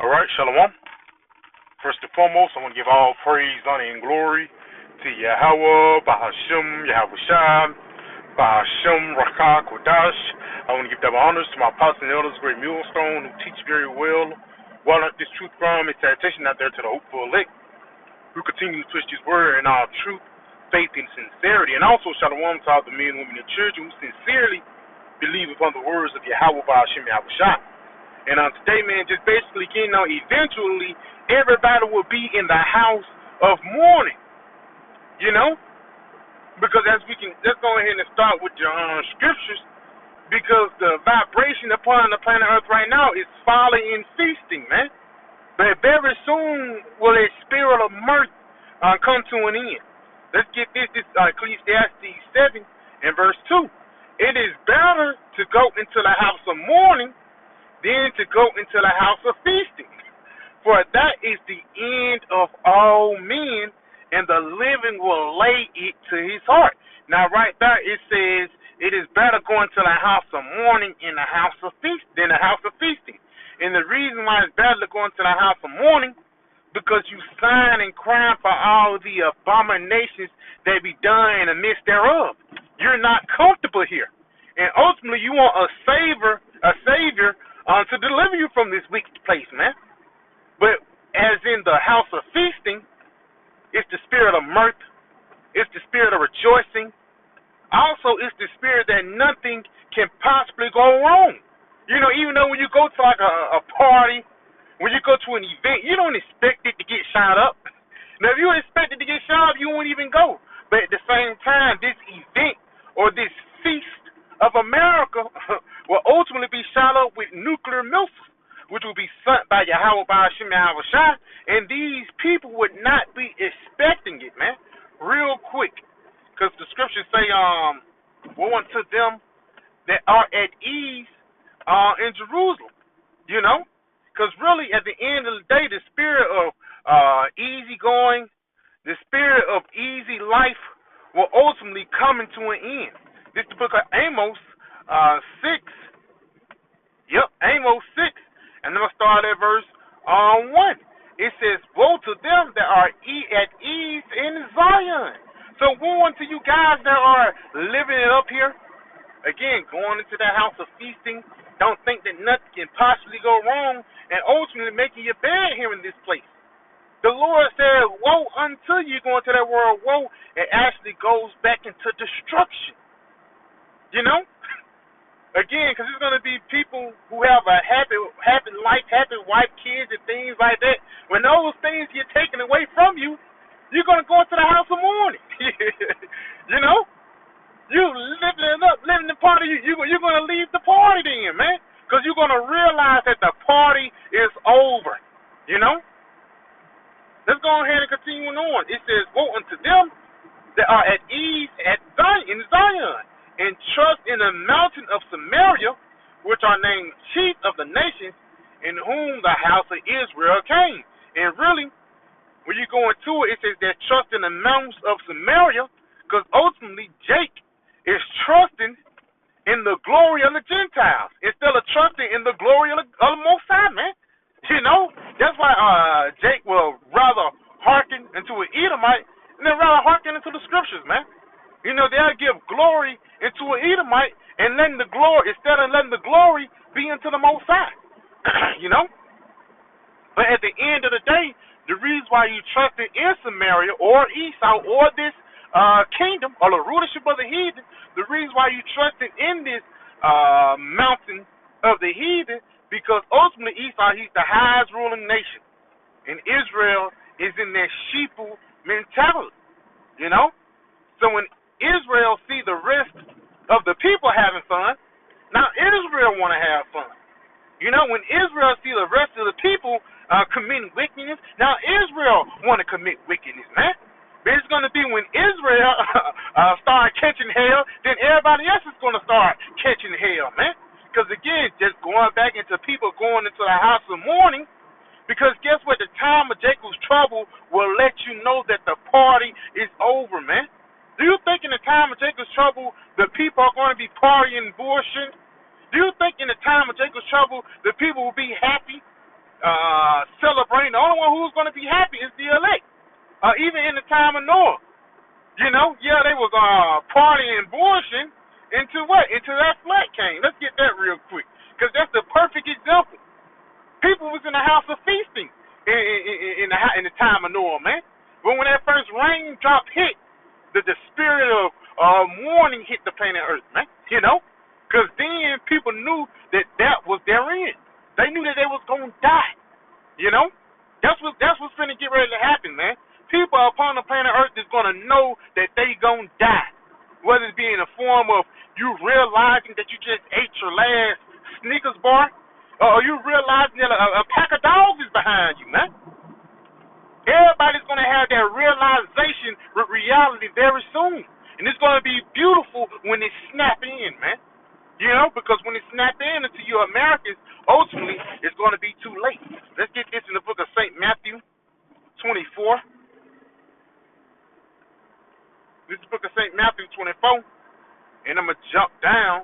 All right, Shalom. First and foremost, I want to give all praise, honor, and glory to Yahweh, Bahashim, Yahweh Bahashim, Rakah, Kodash. I want to give double honors to my apostles and elders, great millstone, who teach very well. While not this truth from its citation out there to the hopeful elect, who continue to twist his word in all truth, faith, and sincerity. And also, Shalom to all the men, women, and children who sincerely believe upon the words of Yahweh, Bahashim, Yahweh. And today, man, just basically getting on, eventually, everybody will be in the house of mourning, you know? Because as we can, let's go ahead and start with the scriptures, because the vibration upon the planet Earth right now is folly and feasting, man. But very soon will a spirit of mirth come to an end. Let's get this Ecclesiastes 7 and verse 2. It is better to go into the house of mourning than to go into the house of feasting. For that is the end of all men, and the living will lay it to his heart. Now, right there, it says, it is better going to the house of mourning in the house of feast than the house of feasting. And the reason why it's better to go into the house of mourning, because you sign and cry for all the abominations that be done in the midst thereof. You're not comfortable here. And ultimately, you want a savior to deliver you from this wicked place, man. But as in the house of feasting, it's the spirit of mirth, it's the spirit of rejoicing. Also, it's the spirit that nothing can possibly go wrong. You know, even though when you go to like a party, when you go to an event, you don't expect it to get shot up. Now, if you expect it to get shot up, you won't even go. But at the same time, this event or this feast of America will ultimately be shot up with nuclear missiles, which will be sent by Yahweh Bahashim Yahweh, and these people would not be expecting it, man. Real quick, because the scriptures say, woe unto them that are at ease in Jerusalem, you know? Because really, at the end of the day, the spirit of easy going, the spirit of easy life will ultimately come into an end. This is the book of Amos 6. Yep, Amos 6. And then I'll start at verse 1. It says, woe to them that are at ease in Zion. So woe unto you guys that are living it up here. Again, going into the house of feasting. Don't think that nothing can possibly go wrong. And ultimately making your bed here in this place. The Lord said, woe unto you, going to that word woe. It actually goes back into destruction. You know? Again, because there's going to be people who have a happy life, happy wife, kids, and things like that. When those things get taken away from you, you're going to go into the house of mourning. You know? You living the party, you're going to leave the party then, man. Because you're going to realize that the party is over. You know? Let's go ahead and continue on. It says, woe unto them that are at ease in Zion, and trust in the mountain of Samaria, which are named chief of the nations, in whom the house of Israel came. And really, when you go into it, it says that trust in the mountains of Samaria, because ultimately Jake is trusting in the glory of the Gentiles instead of trusting in the glory of the Most High, man. You know, that's why Jake will rather hearken into an Edomite than rather hearken into the scriptures, man. You know, they'll give glory into an Edomite and letting the glory, instead of letting the glory be into the Most High. You know? But at the end of the day, the reason why you trusted in Samaria or Esau or this kingdom or the rulership of the heathen, the reason why you trusted in this mountain of the heathen, because ultimately Esau, he's the highest ruling nation. And Israel is in their sheeple mentality. You know? So when Israel see the rest of the people having fun, now Israel want to have fun. You know, when Israel see the rest of the people committing wickedness, now Israel want to commit wickedness, man. But it's going to be when Israel start catching hell, then everybody else is going to start catching hell, man. Because again, just going back into people going into the house of mourning, because guess what? The time of Jacob's trouble will let you know that the party is over, man. Do you think in the time of Jacob's trouble, the people are going to be partying and bullshit? Do you think in the time of Jacob's trouble, the people will be happy? celebrating. The only one who's going to be happy is the elect. Even in the time of Noah, yeah, they was partying and bullshitting into what? Into that flood came. Let's get that real quick, because that's the perfect example. People was in the house of feasting in the time of Noah, man. But when that first raindrop hit, the spirit of mourning hit the planet Earth, man. Because then people knew that was their end. They knew that they was gonna die. That's what's gonna get ready to happen, man. People upon the planet Earth is gonna know that they gonna die, whether it be in the form of you realizing that you just ate your last Snickers bar, or you realizing that a pack of dogs is behind you, man. Everybody's gonna have that realization with reality very soon, and it's gonna be beautiful when it snap in, man. Because when it snap in into your Americans, ultimately it's gonna be too late. Let's get this in the book of St. Matthew 24. This is the book of St. Matthew 24, and I'm going to jump down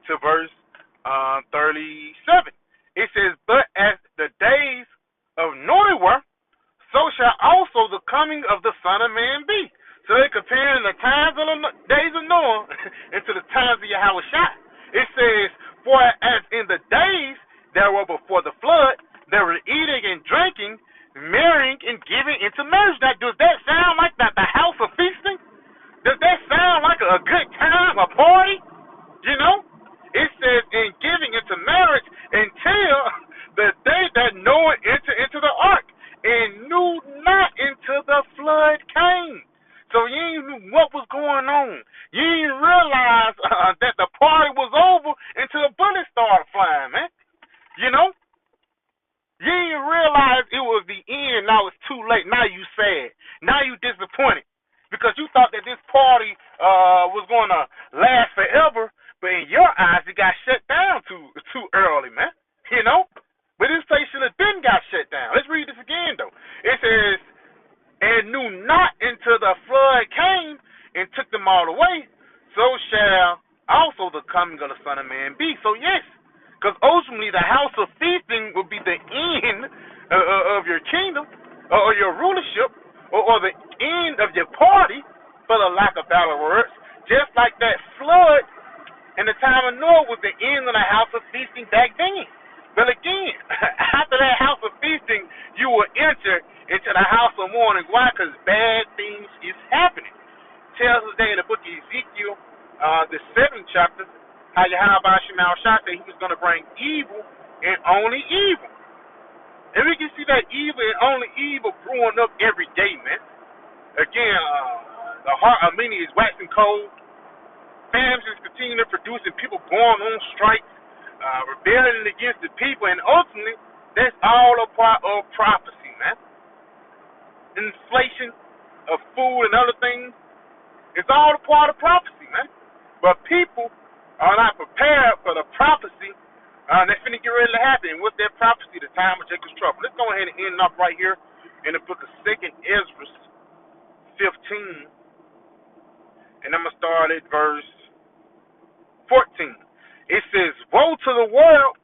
to verse 37. It says, "But as the days of Noah were, so shall also the coming of the Son of Man be." So they're comparing the times of the days of Noah into the times of Yahushua. It says, "For as in the days that were before the flood, they were eating and drinking, marrying and giving into marriage." Now, does that sound like the house of feasting? Does that sound like a good time, a party? It says, "in giving into marriage until the day that Noah entered into the ark, and knew not until the flood came." So you ain't knew what was going on. You didn't realize that the party was over until the bullets started flying, man. You didn't realize it was the end. Now it's too late. Now you sad. Now you disappointed because you thought that this party was going to last forever, but in your eyes it got shut down too early, man. But this place should have been got shut down. Let's read this again though. It says, "And knew not until the flood came and took them all away, so shall also the coming of the Son of Man be." So yes, because ultimately the house of feasting will be the end of your kingdom or your rulership or the end of your party, for the lack of better words. Just like that flood in the time of Noah was the end of the house of feasting back then. But again, after that house of feasting, you will enter into the house of mourning. Why? Because bad things is happening. It tells us there in the book of Ezekiel, the 7th chapter, how Yahweh Shemal Shah said he was going to bring evil and only evil. And we can see that evil and only evil growing up every day, man. Again, the heart of many is waxing cold. Families is continuing to produce and people going on strikes, rebelling against the people, and ultimately, that's all a part of prophecy, man. Inflation of food and other things, it's all a part of prophecy, man. But people are not prepared for the prophecy that's going to get ready to happen. What's that prophecy? The time of Jacob's trouble. Let's go ahead and end up right here in the book of 2nd Ezra 15, and I'm going to start at verse 14. It says, "Woe to the world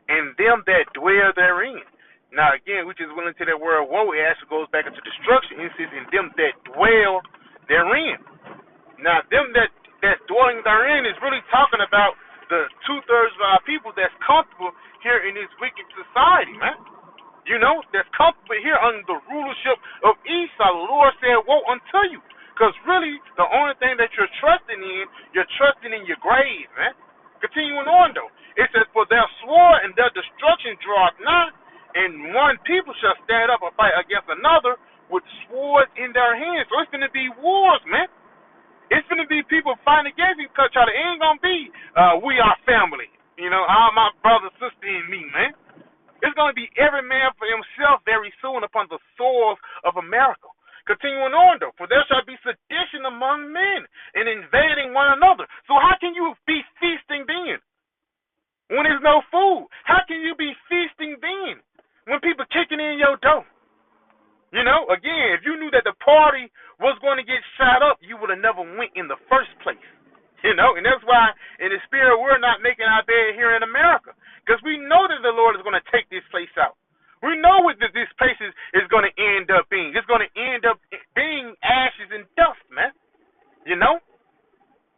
and them that dwell therein." Now again, we just went into that word woe. It actually goes back into destruction. It says, "and them that dwell therein." Now them that's dwelling therein is really talking about the 2/3 of our people that's comfortable here in this wicked society, man. That's comfortable here under the rulership of Esau. The Lord said, "Woe unto you." Because really, the only thing that you're trusting in your grave, man. Continuing on, though. It says, "For their sword and their destruction draweth nigh, and one people shall stand up and fight against another with swords in their hands." So it's going to be wars, man. It's going to be people fighting against each other. It ain't going to be, we are family. All my brother, sister, and me, man. It's going to be every man for himself very soon upon the soils of America. Continuing on, though, "for there shall be sedition among men, and invading one another." So how can you be feasting then when there's no food? How can you be feasting then when people kicking in your door? Again, if you knew that the party was going to get shot up, you would have never went in the first place. You know, and that's why in the spirit we're not making our bed here in America, because we know that the Lord is going to take this place out. We know what this place is going to end up being. It's going to end up being ashes and dust, man. You know,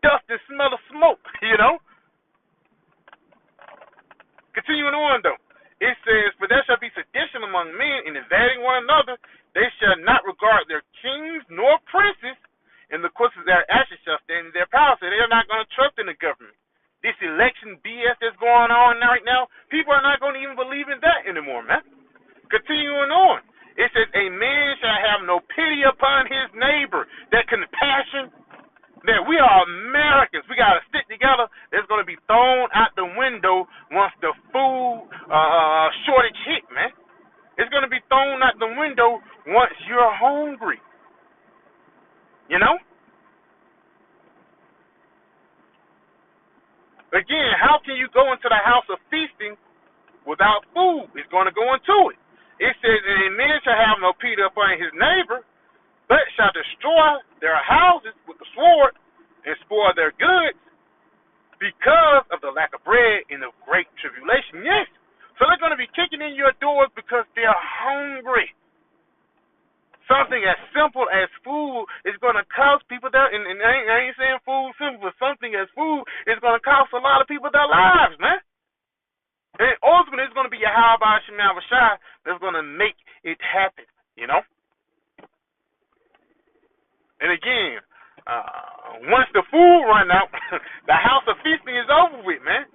dust and smell of smoke. You know. Continuing on though, it says, "For there shall be sedition among men, in invading one another. They shall not regard their kings nor princes, and the course of their actions shall stand in their power." So they're not going to trust in the government. This election BS that's going on right now, people are not going to even believe in that anymore, man. Continuing on, it says, "A man shall have no pity upon his neighbor." That compassion, that we are Americans, we got to stick together, that's going to be thrown out the window once the food shortage hit, man. It's going to be thrown out the window once you're hungry. You know? Again, how can you go into the house of feasting without food? It's going to go into it. It says, "And a man shall have no pity upon his neighbor, but shall destroy their houses with the sword and spoil their goods because of the lack of bread in the great tribulation." Yes. So they're going to be kicking in your doors because they're hungry. Something as simple as food is going to cost people that, and I ain't saying food simple, but something as food is going to cost a lot of people their lives, man. And ultimately, it's going to be Yahweh Shema Shai that's going to make it happen, you know? And again, once the food run out, the house of feasting is over with, man.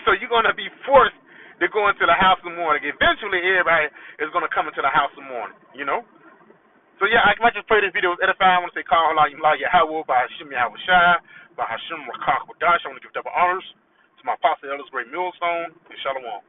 So you're going to be forced to go into the house of mourning. Eventually, everybody is going to come into the house of mourning, you know? So yeah, I might just pray this video was edifying. I want to say, call Allah Yahweh by Hashem Yahweh Shai, by Hashem Rakak Wadash. I want to give double honors to my apostle, elders, great millstone, and Shalom.